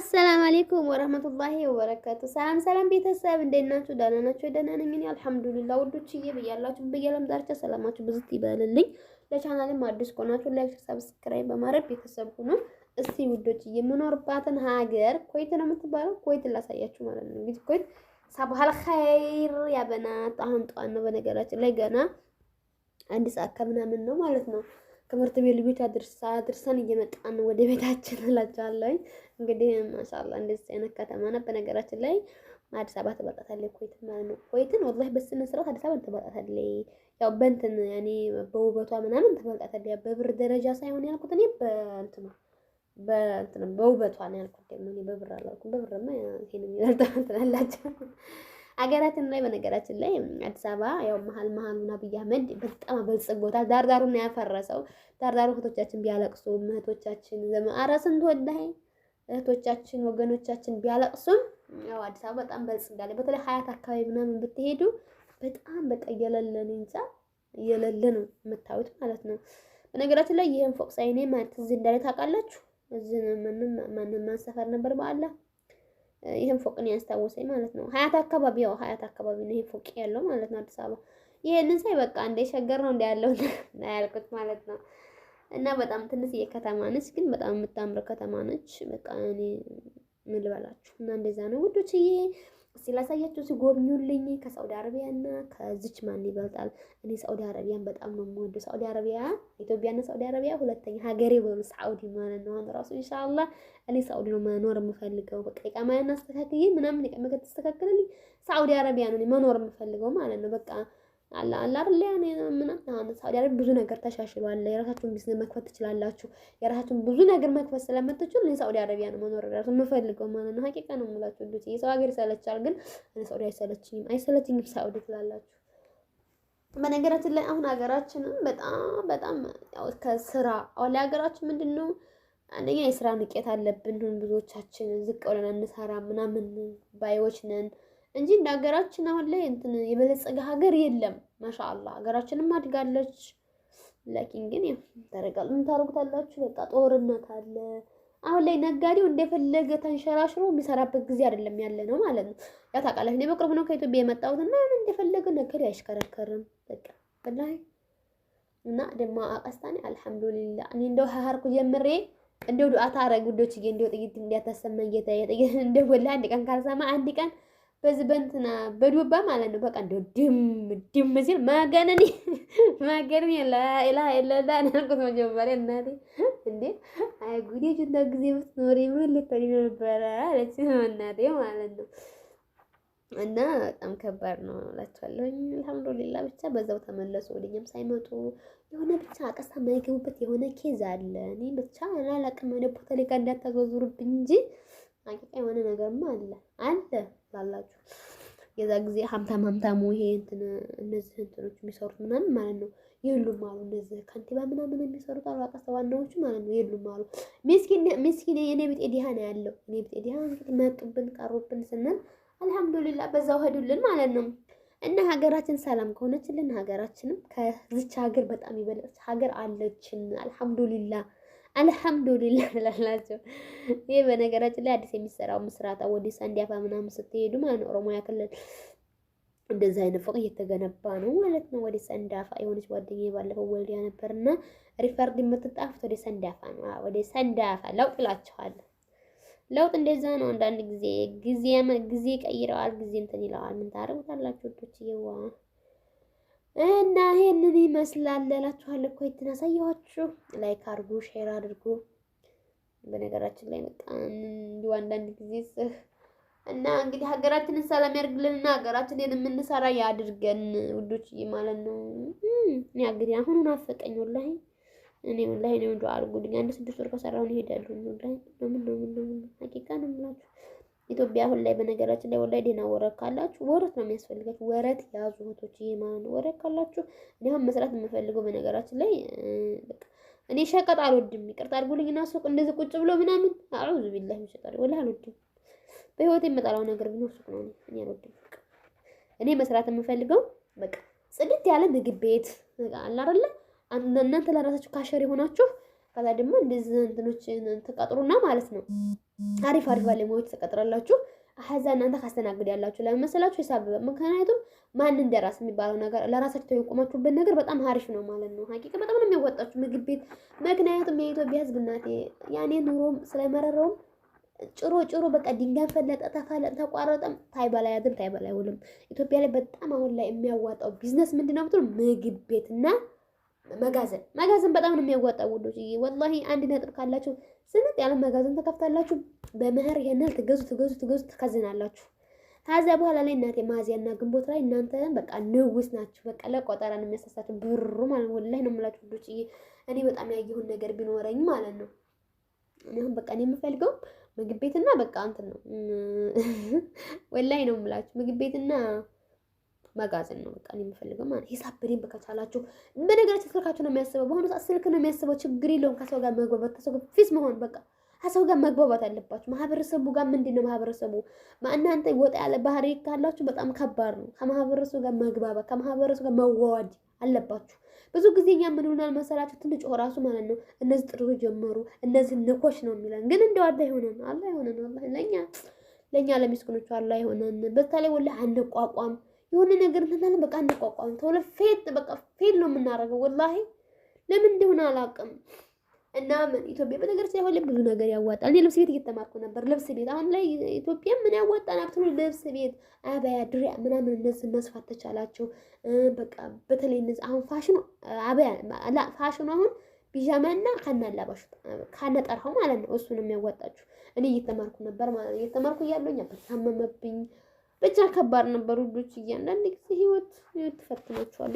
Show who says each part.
Speaker 1: አሰላሙ አለይኩም ወራህመቱላሂ ወበረካቱ። ሰላም ቤተሰብ እንዴት ናችሁ? ደህና ናችሁ? ደህና ነኝ እኔ አልሐምዱሊላህ። ውዶችዬ ብያላችሁ በየዓለም ዳርቻ ሰላማችሁ ብዝት ይበልልኝ። ለቻናሌም አዲስ ከሆናችሁ ላይክ፣ ሰብስክራይብ በማድረግ ቤተሰብ ሁኑ። እስቲ ውዶችዬ የምኖርባትን ሀገር ኩዌት ነው የምትባለው። ኩዌት ላሳያችሁ ማለት ነው። እንግዲህ ኩዌት ሰባህ ኸይር ያ በናት። አሁን ጠዋት ነው በነገራችን ላይ ገና አንድ ሰዓት ከምናምን ነው ማለት ነው። ትምህርት ቤት ልጆች አድርሰን እየመጣን ወደ ቤታችን እላቸዋለሁ። እንግዲህ ማሻአላህ እንደዚህ አይነት ከተማ ነው። በነገራችን ላይ አዲስ አበባ ትበልጣታለች ኩዌት ማለት ነው። ኩዌትን ወላሂ በስነ ስርዓት አዲስ አበባ ትበልጣታለች። ያው በእንትን ያኔ በውበቷ ምናምን ትበልጣታለች። በብር ደረጃ ሳይሆን ያልኩት እኔ በእንትን በውበቷ ነው ያልኩት። ደግሞ እኔ በብር አላልኩም። በብርማ ይሄን የሚበልጣት ትላላችሁ። ሀገራችን ላይ በነገራችን ላይ አዲስ አበባ ያው መሀሉን አብይ አህመድ በጣም አበልጽጎታል። ዳርዳሩን ያፈረሰው ዳርዳሩ እህቶቻችን ቢያለቅሱም እህቶቻችን ኧረ ስንት ወላሂ እህቶቻችን ወገኖቻችን ቢያለቅሱም ያው አዲስ አበባ በጣም በልጽጋለች። በተለይ ሀያት አካባቢ ምናምን ብትሄዱ በጣም በቃ እየለለ ነው እንጃ እየለለ ነው የምታዩት ማለት ነው። በነገራችን ላይ ይሄን ፎቅ ሳይኔ ማለት እዚህ እንዳለ ታውቃላችሁ። እዚህ ማንም ሰፈር ነበር በአላ ይሄን ፎቅ ነው ያስታወሰኝ ማለት ነው። ሀያት አካባቢ ያው ሀያት አካባቢ ነው ይሄ ፎቅ ያለው ማለት ነው አዲስ አበባ። ይሄንን ሳይ በቃ እንደ ሸገር ነው እንደ ያለው ነው ያልኩት ማለት ነው። እና በጣም ትንሽዬ ከተማ ነች፣ ግን በጣም የምታምር ከተማ ነች። በቃ እኔ ምን ልበላችሁ እና እንደዛ ነው ውዶችዬ። እስቲ ላሳያችሁ ሲጎብኙልኝ ከሳውዲ አረቢያ እና ከዚች ማን ይበልጣል? እኔ ሳውዲ አረቢያን በጣም ነው የምወደው። ሳውዲ አረቢያ ኢትዮጵያና ሳውዲ አረቢያ ሁለተኛ ሀገሬ በሉ ሳውዲ ማለት ነው። አሁን ራሱ ኢንሻአላህ እኔ ሳውዲ ነው መኖር የምፈልገው። በቃ ኢቃማዬን አስተካክዬ ምናምን ኢቃማ ከተስተካከለልኝ ሳውዲ አረቢያ ነው መኖር የምፈልገው ማለት ነው። በቃ አላ አይደል ያኔ ምናምን አሁን ሳውዲ አረቢያ ብዙ ነገር ተሻሽሏል። የራሳችሁን ቢዝነስ መክፈት ትችላላችሁ። የራሳችሁን ብዙ ነገር መክፈት ስለምትችሉ እኔ ሳውዲ አረቢያ ነው መኖር ራሱ የምፈልገው ማለት ነው። ሀቂቃ ነው የምላችሁ ልጅ የሰው ሀገር ይሰለቻል፣ ግን እኔ ሳውዲ አይሰለችኝም ሳውዲ ትላላችሁ። በነገራችን ላይ አሁን ሀገራችንን በጣም ያው ከስራ አሁን ሀገራችን ምንድነው አንደኛ የስራ ንቄት አለብን። ብዙዎቻችን ዝቅ ብለን እንሰራ ምናምን ባዮች ነን እንጂ እንደ ሀገራችን አሁን ላይ እንትን የበለጸገ ሀገር የለም። ማሻአላህ ሀገራችንም አድጋለች። ላኪን ግን ተረጋል ምን ታረጉታላችሁ? በቃ ጦርነት አለ። አሁን ላይ ነጋዴው እንደፈለገ ተንሸራሽሮ የሚሰራበት ጊዜ አይደለም ያለ ነው ማለት ነው። ያ ታውቃለህ፣ እኔ በቅርቡ ነው ከኢትዮጵያ የመጣሁት እና እንደፈለገ ነጋዴ አይሽከረከርም በቃ ወላሂ። እና ደግሞ አቀስታኔ አልሐምዱሊላህ እኔ እንደው ሀርኩ ጀምሬ እንደው ዱአ ታረጉ ዶች እንደው ጥቂት እንዲያታሰማኝ ጌታዬ እንደው ወላሂ አንድ ቀን ካልሰማ አንድ ቀን በዚህ በእንትና በዱባ ማለት ነው በቃ እንደው ድም ሲል ማገነኒ ላኢላሀ ኢለላህ አልኩት መጀመሪያ እናቴ እንዴ አይ ጉዴ እንደ ጊዜ ብትኖሪ ምን ልትሆኚ ነበረ አለች እናቴ ማለት ነው። እና በጣም ከባድ ነው እላችኋለሁ። አልሐምዱሊላህ ብቻ በዛው ተመለሱ ወደኛም ሳይመጡ የሆነ ብቻ አቀስታ የማይገቡበት የሆነ ኬዝ አለ። እኔ ብቻ አላውቅም ወደ ፖለቲካ እንዳታገዙርብኝ እንጂ አቂቃ የሆነ ነገርማ አለ ላላችሁ የዛ ጊዜ ሀምታሙ ይሄ እንትን እነዚህ እንትኖች የሚሰሩት ምናምን ማለት ነው የሉም አሉ። እነዚህ ከንቲባ ምናምን የሚሰሩት አሉ አቀስታ ዋናዎቹ ማለት ነው የሉም አሉ። ምስኪን የኔ ቤት ዲሃ ነው ያለው። እኔ ቤት ዲሃ እንግዲህ መጡብን ቀሩብን ስንል አልሐምዱሊላህ በዛው ሄዱልን ማለት ነው። እና ሀገራችን ሰላም ከሆነችልን ሀገራችንም ከዚች ሀገር በጣም ይበለጥ ሀገር አለችን። አልሐምዱሊላህ ትላላችሁ። ይሄ በነገራችን ላይ አዲስ የሚሰራው ምስራታ ወደ ሰንዳፋ ምናምን ስትሄዱ ማለት ነው ኦሮሚያ ክልል እንደዚህ አይነት ፎቅ እየተገነባ ነው ማለት ነው። ወደ ሰንዳፋ የሆነች ጓደኛዬ ባለፈው ወልዲያ ነበርና ሪፈርድ የምትጣፉት ወደ ሰንዳፋ ነው። ወደ ሰንዳፋ ለውጥ ይላችኋል። ለውጥ እንደዛ ነው። አንዳንድ ጊዜ ቀይረዋል፣ ጊዜ እንትን ይለዋል። ምን ታረጉታላችሁ ወዶች ይዋ እና ይሄንን ይመስላል እላችኋለሁ። እኮ አሳየኋችሁ። ላይክ አድርጉ፣ ሼር አድርጉ። በነገራችን ላይ በቃ እንዲሁ አንዳንድ ጊዜ እና እንግዲህ ሀገራችንን ሰላም ያድርግልንና ሀገራችንን የምንሰራ ያድርገን ውዶች ማለት ነው። እኔ እንግዲህ አሁን ናፈቀኝ ወላሂ እኔ እንደው አድርጉልኝ። አንድ 6 ወር ከሰራሁ እሄዳለሁ ወላሂ። ምን ሀቂቃ ነው የምላችሁ። ኢትዮጵያ አሁን ላይ በነገራችን ላይ ወላሂ ደህና ወረት ካላችሁ ወረት ነው የሚያስፈልጋችሁ። ወረት ያዙ እህቶች ማለት ነው። ወረት ካላችሁ እኔ አሁን መስራት የምፈልገው በነገራችን ላይ በቃ እኔ ሸቀጥ አልወድም። ይቅርታ አድርጉልኝና ሱቅ እንደዚህ ቁጭ ብሎ ምናምን አዑዙ ቢላሂ ሸቀጥ ወላሂ አልወድም። በህይወቴ የምጠላው ነገር ቢኖር ሱቅ ነው። እኔ አልወድም። እኔ መስራት የምፈልገው በቃ ጽድት ያለ ምግብ ቤት አለ አይደለ? እናንተ ለራሳችሁ ካሸር የሆናችሁ ከዛ ደግሞ እንደዚህ እንትኖች ተቀጥሩና ማለት ነው አሪፍ ባለሙያዎች ተቀጥራላችሁ አሐዛ እናንተ ካስተናግድ ያላችሁ ለምን መሰላችሁ ሂሳብ ምክንያቱም ማን እንደራስ የሚባለው ነገር ለራሳችሁ የቆማችሁበት ነገር በጣም አሪፍ ነው ማለት ነው። ሀቂቃ በጣም ነው የሚያዋጣችሁ ምግብ ቤት ምክንያቱም የኢትዮጵያ ህዝብ እናቴ ያኔ ኑሮም ስለመረረውም ጭሮ በቃ ድንጋይ ፈለጠ ተፋለጠ ተቋረጠም ታይባላ ያድር ታይባላ አይውልም። ኢትዮጵያ ላይ በጣም አሁን ላይ የሚያዋጣው ቢዝነስ ምንድነው ብትሉ ምግብ ቤትና መጋዘን በጣም ነው የሚያዋጣው ውዶች። ወላሂ አንድ ነጥብ ካላችሁ ስንት ያለ መጋዘን ተከፍታላችሁ በመኸር ይሄንን ትገዙ ትከዝናላችሁ። ከዛ በኋላ ላይ እናቴ ማዚያና ግንቦት ላይ እናንተ በቃ ንውስ ናችሁ። በቃ ለቆጠራ ነው የሚያሳሳችሁ ብሩ ማለት ነው። ወላሂ ነው የምላችሁ ውዶች። እኔ በጣም ያየሁን ነገር ቢኖረኝ ማለት ነው አሁን በቃ እኔ የምፈልገው ምግብ ቤትና በቃ እንትን ነው ወላሂ ነው የምላችሁ ምግብ ቤትና መጋዘን ነው በቃ እኔ የምፈልገው ማለት ሂሳብ በደንብ ከቻላችሁ በነገራችን ስልካችሁ ነው የሚያስበው በአሁኑ ሰዓት ስልክ ነው የሚያስበው ችግር የለውም ከሰው ጋር መግባባት ከሰው ጋር ፊስ መሆን በቃ ከሰው ጋር መግባባት አለባችሁ ማህበረሰቡ ጋር ምንድነው ማህበረሰቡ እናንተ ወጣ ያለ ባህሪ ካላችሁ በጣም ከባድ ነው ከማህበረሰቡ ጋር መግባባት ከማህበረሰቡ ጋር መዋዋድ አለባችሁ ብዙ ጊዜ እኛ ምን ሆናል መሰላችሁ ትንጭ ራሱ ማለት ነው እነዚህ ጥሩ ጀመሩ እነዚህ ንኮሽ ነው የሚለን ግን እንደው አላህ ይሆነን ወላሂ ለኛ ለሚስኩኖቹ አላህ ይሆነን በተለይ ወላሂ አንቋቋም የሆነ ነገር እንላለን በቃ አንቋቋም ተወለ ፌል ነው የምናደርገው ወላሂ ለምን እንደሆነ አላውቅም። እና ምን ኢትዮጵያ በነገራችን ላይ ብዙ ነገር ያዋጣል። እኔ ልብስ ቤት እየተማርኩ ነበር ልብስ ቤት አሁን ላይ ኢትዮጵያ ምን ያዋጣናል ብትሉ ልብስ ቤት አባያ ድሪያ ምናምን እነዚህ መስፋት ተቻላችሁ በቃ በተለይ እነዚህ አሁን ፋሽኑ አባያ ፋሽኑ አሁን ቢጃማና ካናላባሽ ካነጠርኸው ማለት ነው እሱ ነው የሚያዋጣችሁ። እኔ እየተማርኩ ነበር ማለት ነው እየተማርኩ እያለሁኝ ታመመብኝ ብቻ ከባድ ነበር ውዶች። እያንዳንድ ጊዜ ህይወት ትፈትናችኋል።